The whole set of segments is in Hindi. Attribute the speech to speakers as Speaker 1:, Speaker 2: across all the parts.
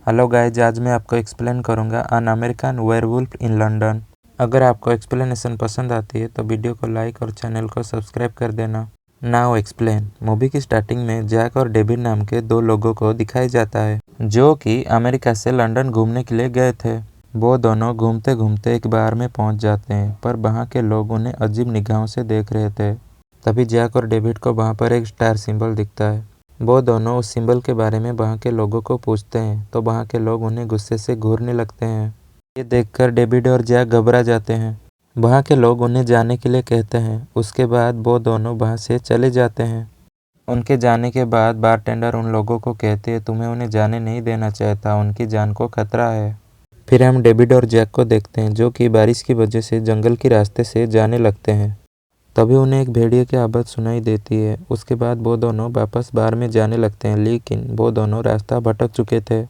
Speaker 1: हेलो गाइज, आज मैं आपको एक्सप्लेन करूंगा अन अमेरिकन वेयरवुल्फ इन लंदन। अगर आपको एक्सप्लेनेशन पसंद आती है तो वीडियो को लाइक और चैनल को सब्सक्राइब कर देना। Now explain. मूवी की स्टार्टिंग में जैक और डेविड नाम के दो लोगों को दिखाया जाता है जो कि अमेरिका से लंदन घूमने के लिए गए थे। वो दोनों घूमते घूमते एक बार में पहुंच जाते हैं, पर वहाँ के लोग उन्हें अजीब निगाहों से देख रहे थे। तभी जैक और डेविड को वहाँ पर एक स्टार सिंबल दिखता है। वो दोनों उस सिंबल के बारे में वहाँ के लोगों को पूछते हैं तो वहाँ के लोग उन्हें गुस्से से घूरने लगते हैं। ये देखकर डेविड और जैक घबरा जाते हैं। वहाँ के लोग उन्हें जाने के लिए कहते हैं। उसके बाद वो दोनों वहाँ से चले जाते हैं। उनके जाने के बाद बारटेंडर उन लोगों को कहते हैं तुम्हें उन्हें जाने नहीं देना चाहता, उनकी जान को खतरा है। फिर हम डेविड और जैक को देखते हैं जो कि बारिश की वजह से जंगल के रास्ते से जाने लगते हैं। तभी उन्हें एक भेड़िए की आवाज़ सुनाई देती है। उसके बाद वो दोनों वापस बार में जाने लगते हैं, लेकिन वो दोनों रास्ता भटक चुके थे।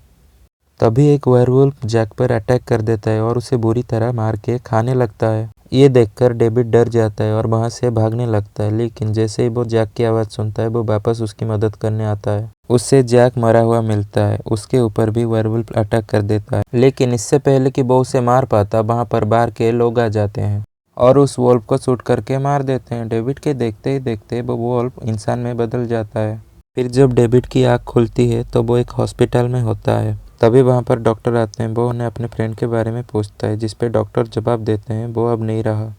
Speaker 1: तभी एक वेयरवुल्फ जैक पर अटैक कर देता है और उसे बुरी तरह मार के खाने लगता है। ये देखकर डेविड डर जाता है और वहाँ से भागने लगता है, लेकिन जैसे ही वो जैक की आवाज़ सुनता है वो वापस उसकी मदद करने आता है। उससे जैक मरा हुआ मिलता है। उसके ऊपर भी वेयरवुल्फ अटैक कर देता है, लेकिन इससे पहले कि वो उसे मार पाता वहाँ पर बार के लोग आ जाते हैं और उस वोल्फ को शूट करके मार देते हैं। डेविड के देखते ही देखते वो वोल्फ इंसान में बदल जाता है। फिर जब डेविड की आँख खुलती है तो वो एक हॉस्पिटल में होता है। तभी वहाँ पर डॉक्टर आते हैं। वो उन्हें अपने फ्रेंड के बारे में पूछता है, जिस पे डॉक्टर जवाब देते हैं वो अब नहीं रहा।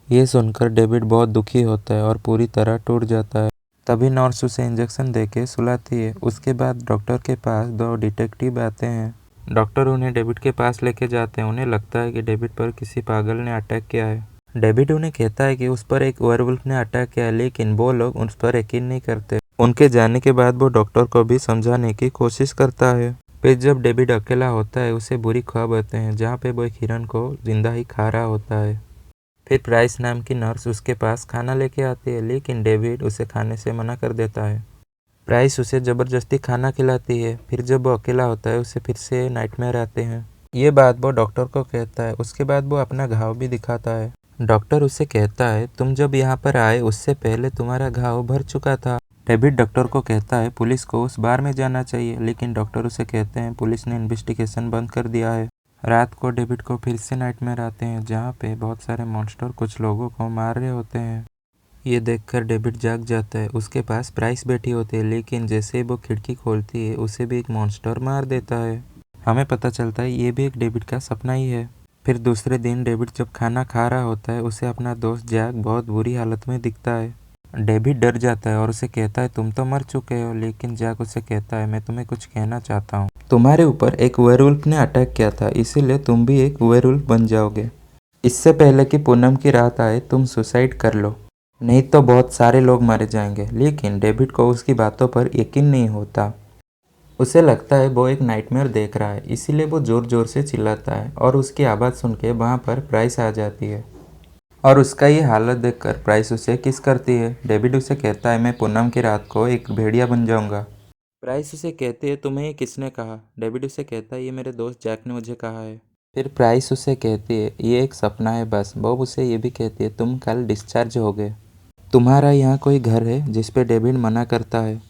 Speaker 1: ये सुनकर डेविड बहुत दुखी होता है और पूरी तरह टूट जाता है। तभी नर्स उसे इंजेक्शन देके सुलाती है। उसके बाद डॉक्टर के पास दो डिटेक्टिव आते हैं। डॉक्टर उन्हें डेविड के पास लेके जाते हैं। उन्हें लगता है कि डेविड पर किसी पागल ने अटैक किया है। डेविड उन्हें कहता है कि उस पर एक वेयरवुल्फ ने अटैक किया है, लेकिन वो लोग उस पर यकीन नहीं करते। उनके जाने के बाद वो डॉक्टर को भी समझाने की कोशिश करता है। फिर जब डेविड अकेला होता है उसे बुरी ख्वाब आते हैं, जहाँ पे वो एक हिरन को जिंदा ही खा रहा होता है। फिर प्राइस नाम की नर्स उसके पास खाना लेके आती है, लेकिन डेविड उसे खाने से मना कर देता है। प्राइस उसे ज़बरदस्ती खाना खिलाती है। फिर जब वो अकेला होता है उसे फिर से नाइटमेयर आते हैं। ये बात वो डॉक्टर को कहता है। उसके बाद वो अपना घाव भी दिखाता है। डॉक्टर उसे कहता है तुम जब यहाँ पर आए उससे पहले तुम्हारा घाव भर चुका था। डेविड डॉक्टर को कहता है पुलिस को उस बार में जाना चाहिए, लेकिन डॉक्टर उसे कहते हैं पुलिस ने इन्वेस्टिगेशन बंद कर दिया है। रात को डेविड को फिर से नाइटमेयर आते हैं, जहाँ पे बहुत सारे मॉन्स्टर कुछ लोगों को मार रहे होते हैं। ये देखकर डेविड जाग जाता है। उसके पास प्राइस बैठी होती है, लेकिन जैसे ही वो खिड़की खोलती है उसे भी एक मॉन्स्टर मार देता है। हमें पता चलता है ये भी एक डेविड का सपना ही है। फिर दूसरे दिन डेविड जब खाना खा रहा होता है उसे अपना दोस्त जैक बहुत बुरी हालत में दिखता है। डेविड डर जाता है और उसे कहता है तुम तो मर चुके हो, लेकिन जैक उसे कहता है मैं तुम्हें कुछ कहना चाहता हूँ। तुम्हारे ऊपर एक वेयरवुल्फ ने अटैक किया था, इसीलिए तुम भी एक वेयरवुल्फ बन जाओगे। इससे पहले कि पूनम की रात आए तुम सुसाइड कर लो, नहीं तो बहुत सारे लोग मारे जाएंगे। लेकिन डेविड को उसकी बातों पर यकीन नहीं होता। उसे लगता है वो एक नाइटमेयर देख रहा है, इसीलिए वो ज़ोर ज़ोर से चिल्लाता है और उसकी आवाज़ सुन के वहाँ पर प्राइस आ जाती है और उसका ये हालत देखकर प्राइस उसे किस करती है। डेविड उसे कहता है मैं पूनम की रात को एक भेड़िया बन जाऊंगा। प्राइस उसे कहती है तुम्हें ये किसने कहा। डेविड उसे कहता है ये मेरे दोस्त जैक ने मुझे कहा है। फिर प्राइस उसे कहती है ये एक सपना है बस। बॉब उसे ये भी कहती है तुम कल डिस्चार्ज हो गए, तुम्हारा यहाँ कोई घर है, जिस पे डेविड मना करता है।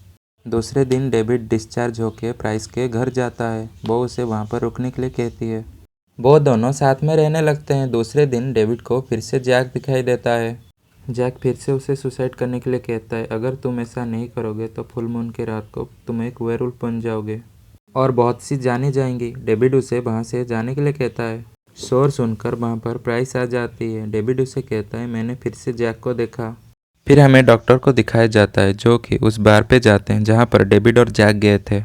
Speaker 1: दूसरे दिन डेविड डिस्चार्ज होकर प्राइस के घर जाता है। वो उसे वहाँ पर रुकने के लिए कहती है। वो दोनों साथ में रहने लगते हैं। दूसरे दिन डेविड को फिर से जैक दिखाई देता है। जैक फिर से उसे सुसाइड करने के लिए कहता है अगर तुम ऐसा नहीं करोगे तो फुल मून की रात को तुम एक वेयरवुल्फ बन जाओगे और बहुत सी जाने जाएंगी। डेविड उसे वहाँ से जाने के लिए कहता है। शोर सुनकर वहाँ पर प्राइस आ जाती है। डेविड उसे कहता है मैंने फिर से जैक को देखा। फिर हमें डॉक्टर को दिखाया जाता है जो कि उस बार पे जाते हैं जहाँ पर डेविड और जैक गए थे।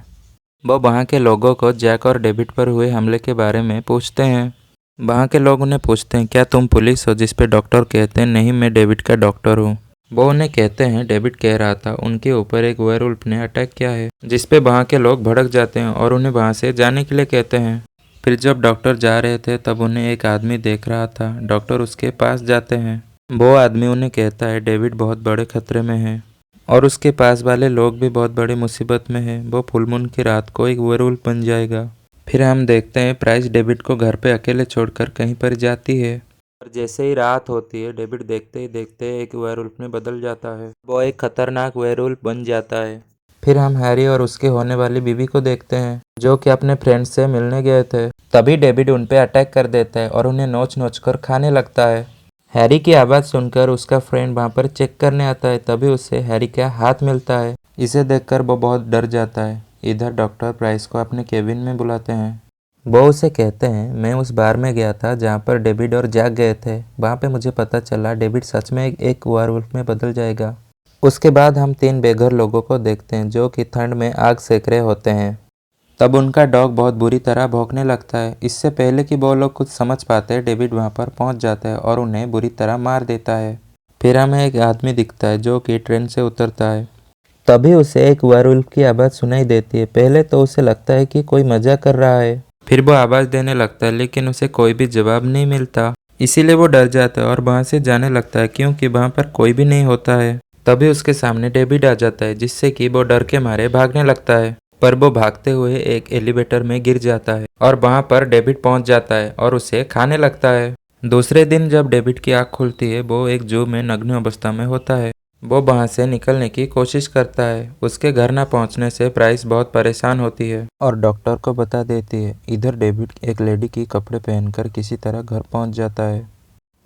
Speaker 1: वो वहाँ के लोगों को जैक और डेविड पर हुए हमले के बारे में पूछते हैं। वहाँ के लोग उन्हें पूछते हैं क्या तुम पुलिस हो, जिस पे डॉक्टर कहते हैं नहीं मैं डेविड का डॉक्टर हूँ। वो उन्हें कहते हैं डेविड कह रहा था उनके ऊपर एक वेयरवुल्फ ने अटैक किया है, जिस पे वहाँ के लोग भड़क जाते हैं और उन्हें वहाँ से जाने के लिए कहते हैं। फिर जब डॉक्टर जा रहे थे तब उन्हें एक आदमी देख रहा था। डॉक्टर उसके पास जाते हैं। वो आदमी उन्हें कहता है डेविड बहुत बड़े खतरे में है और उसके पास वाले लोग भी बहुत बड़ी मुसीबत में हैं। वो फुल मून की रात को एक वेयरवुल्फ बन जाएगा। फिर हम देखते हैं प्राइस डेविड को घर पे अकेले छोड़कर कहीं पर जाती है और जैसे ही रात होती है डेविड देखते ही देखते एक वेयरवुल्फ में बदल जाता है। वो एक खतरनाक वेयरवुल्फ बन जाता है। फिर हम हैरी और उसकी होने वाली बीवी को देखते हैं जो कि अपने फ्रेंड से मिलने गए थे। तभी डेविड उन पे अटैक कर देता है और उन्हें नोच नोच कर खाने लगता है। हैरी की आवाज़ सुनकर उसका फ्रेंड वहाँ पर चेक करने आता है, तभी उसे हैरी का हाथ मिलता है। इसे देखकर वो बहुत डर जाता है। इधर डॉक्टर प्राइस को अपने केबिन में बुलाते हैं। वो उसे कहते हैं, मैं उस बार में गया था जहाँ पर डेविड और जैक गए थे। वहाँ पे मुझे पता चला डेविड सच में एक वेयरवुल्फ में बदल जाएगा। उसके बाद हम 3 बेघर लोगों को देखते हैं जो कि ठंड में आग सेक रहे होते हैं। तब उनका डॉग बहुत बुरी तरह भौंकने लगता है। इससे पहले कि वो लोग कुछ समझ पाते, डेविड वहाँ पर पहुँच जाता है और उन्हें बुरी तरह मार देता है। फिर हमें एक आदमी दिखता है जो कि ट्रेन से उतरता है। तभी उसे एक वेयरवुल्फ की आवाज़ सुनाई देती है। पहले तो उसे लगता है कि कोई मजाक कर रहा है। फिर वो आवाज़ देने लगता है लेकिन उसे कोई भी जवाब नहीं मिलता। इसीलिए वो डर जाता है और वहाँ से जाने लगता है क्योंकि वहाँ पर कोई भी नहीं होता है। तभी उसके सामने डेविड आ जाता है जिससे कि वो डर के मारे भागने लगता है। पर वो भागते हुए एक एलिवेटर में गिर जाता है और वहाँ पर डेविड पहुँच जाता है और उसे खाने लगता है। दूसरे दिन जब डेविड की आँख खुलती है वो एक जू में नग्न अवस्था में होता है। वो वहाँ से निकलने की कोशिश करता है। उसके घर न पहुँचने से प्राइस बहुत परेशान होती है और डॉक्टर को बता देती है। इधर डेविड एक लेडी की कपड़े पहनकर किसी तरह घर पहुँच जाता है।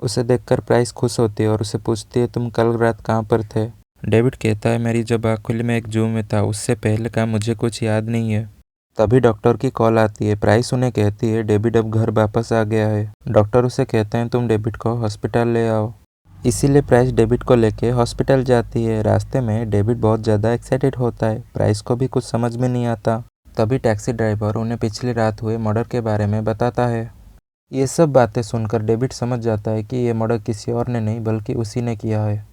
Speaker 1: उसे देखकर प्राइस खुश होती है और उसे पूछती है, तुम कल रात कहाँ पर थे? डेविड कहता है, मेरी जब आँख खुली मैं एक जू में था, उससे पहले का मुझे कुछ याद नहीं है। तभी डॉक्टर की कॉल आती है। प्राइस उन्हें कहती है डेविड अब घर वापस आ गया है। डॉक्टर उसे कहते हैं तुम डेविड को हॉस्पिटल ले आओ। इसीलिए प्राइस डेविड को लेके हॉस्पिटल जाती है। रास्ते में डेविड बहुत ज़्यादा एक्साइटेड होता है। प्राइस को भी कुछ समझ में नहीं आता। तभी टैक्सी ड्राइवर उन्हें पिछली रात हुए मर्डर के बारे में बताता है। ये सब बातें सुनकर डेविड समझ जाता है कि ये मर्डर किसी और ने नहीं बल्कि उसी ने किया है।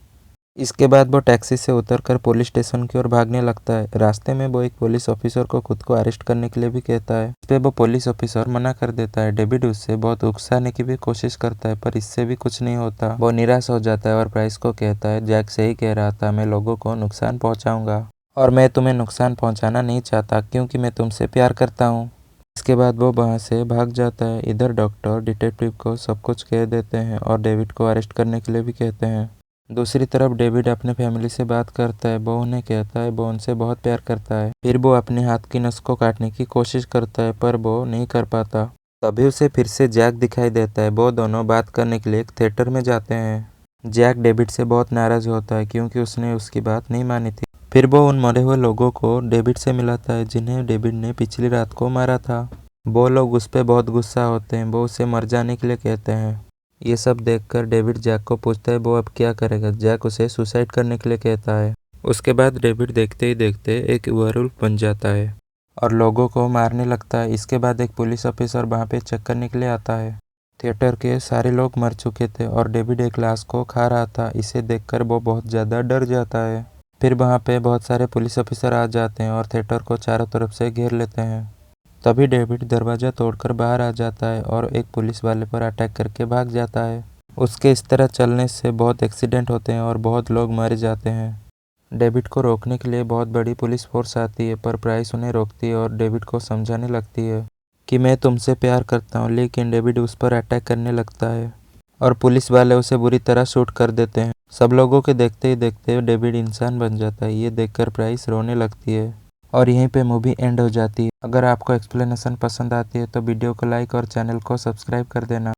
Speaker 1: इसके बाद वो टैक्सी से उतरकर पुलिस स्टेशन की ओर भागने लगता है। रास्ते में वो एक पुलिस ऑफिसर को खुद को अरेस्ट करने के लिए भी कहता है। इस पे वो पुलिस ऑफिसर मना कर देता है। डेविड उससे बहुत उकसाने की भी कोशिश करता है पर इससे भी कुछ नहीं होता। वो निराश हो जाता है और प्राइस को कहता है, जैक सही कह रहा था, मैं लोगों को नुकसान पहुँचाऊँगा और मैं तुम्हें नुकसान पहुँचाना नहीं चाहता क्योंकि मैं तुमसे प्यार करता हूँ। इसके बाद वो वहाँ से भाग जाता है। इधर डॉक्टर डिटेक्टिव को सब कुछ कह देते हैं और डेविड को अरेस्ट करने के लिए भी कहते हैं। दूसरी तरफ डेविड अपने फैमिली से बात करता है। वो उन्हें कहता है वो उनसे बहुत प्यार करता है। फिर वो अपने हाथ की नस को काटने की कोशिश करता है पर वो नहीं कर पाता। तभी उसे फिर से जैक दिखाई देता है। वो दोनों बात करने के लिए एक थिएटर में जाते हैं। जैक डेविड से बहुत नाराज होता है क्योंकि उसने उसकी बात नहीं मानी थी। फिर वो उन मरे हुए लोगों को डेविड से मिलाता है जिन्हें डेविड ने पिछली रात को मारा था। वो लोग उस पर बहुत गुस्सा होते हैं। वो उसे मर जाने के लिए कहते हैं। ये सब देखकर डेविड जैक को पूछता है वो अब क्या करेगा। जैक उसे सुसाइड करने के लिए कहता है। उसके बाद डेविड देखते ही देखते एक वेयरवुल्फ बन जाता है और लोगों को मारने लगता है। इसके बाद एक पुलिस ऑफिसर वहाँ पे चेक करने के लिए आता है। थिएटर के सारे लोग मर चुके थे और डेविड एक लाश को खा रहा था। इसे देखकर वो बहुत ज़्यादा डर जाता है। फिर वहाँ पे बहुत सारे पुलिस ऑफिसर आ जाते हैं और थिएटर को चारों तरफ से घेर लेते हैं। तभी डेविड दरवाज़ा तोड़कर बाहर आ जाता है और एक पुलिस वाले पर अटैक करके भाग जाता है। उसके इस तरह चलने से बहुत एक्सीडेंट होते हैं और बहुत लोग मर जाते हैं। डेविड को रोकने के लिए बहुत बड़ी पुलिस फोर्स आती है पर प्राइस उन्हें रोकती है और डेविड को समझाने लगती है कि मैं तुमसे प्यार करता हूँ, लेकिन डेविड उस पर अटैक करने लगता है और पुलिस वाले उसे बुरी तरह शूट कर देते हैं। सब लोगों के देखते ही देखते डेविड इंसान बन जाता है। ये देखकर प्राइस रोने लगती है और यहीं पे मूवी एंड हो जाती है। अगर आपको एक्सप्लेनेशन पसंद आती है तो वीडियो को लाइक और चैनल को सब्सक्राइब कर देना।